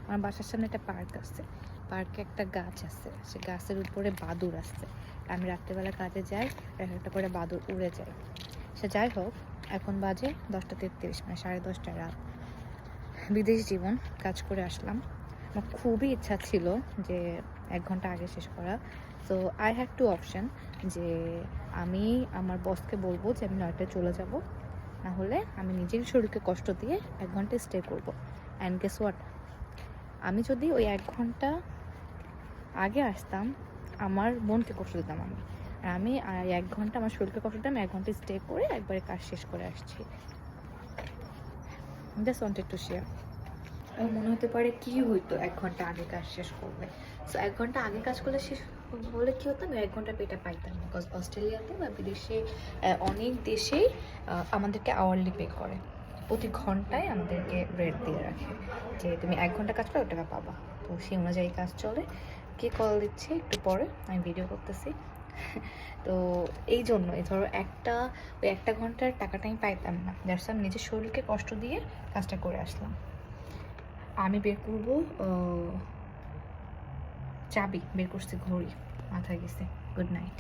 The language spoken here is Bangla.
আমার বাসার সামনে একটা পার্ক আছে, পার্কে একটা গাছ আছে, সে গাছের উপরে বাদুড় আছে। আমি রাত্রেবেলা কাজে যাই, একটা করে বাদুড় উড়ে যায়। সে যাই হোক, এখন বাজে 10:33, মানে 10:30 রাত। বিদেশ জীবন, কাজ করে আসলাম। আমার খুবই ইচ্ছা ছিল যে 1 ঘন্টা আগে শেষ করা। So I have to option, যে আমি আমার বসকে বলবো যে আমি 9টায় চলে যাব, না হলে আমি নিজের শরীরকে কষ্ট দিয়ে 1 ঘন্টা স্টে করবো। অ্যান্ড গেস হোয়াট, আমি যদি ওই 1 ঘন্টা আগে আসতাম, আমার মনকে কষ্ট দিতাম আমি। আর আমি 1 ঘন্টা আমার শরীরকে কষ্ট দিতাম, 1 ঘন্টা স্টে করে একবারে কাজ শেষ করে আসছি। Just wanted to share. আমার মনে হতে পারে কি হইতো 1 ঘন্টা আগে কাজ শেষ করলে। সো 1 ঘন্টা আগে কাজ করলে শেষ হলে কী হতো, আমি 1 ঘন্টা পেটা পাইতাম না। বিকজ অস্ট্রেলিয়াতে বা বিদেশে, অনেক দেশেই আমাদেরকে আওয়ারলি পে করে, প্রতি ঘন্টায় আমাদেরকে রেট দিয়ে রাখে যে তুমি 1 ঘন্টা কাজ করো, টাকা পাবা। তো সেই অনুযায়ী কাজ চলে। কে কল দিচ্ছে একটু পরে, আমি ভিডিও করতেছি। তো এই জন্যই ধরো ওই একটা ঘন্টার টাকাটা আমি পাইতাম না, দ্যাটস আমি নিজের শরীরকে কষ্ট দিয়ে কাজটা করে আসলাম। আমি বের করবো চাবি, বের করছি ঘড়ি, মাথায় গেছে। Good night.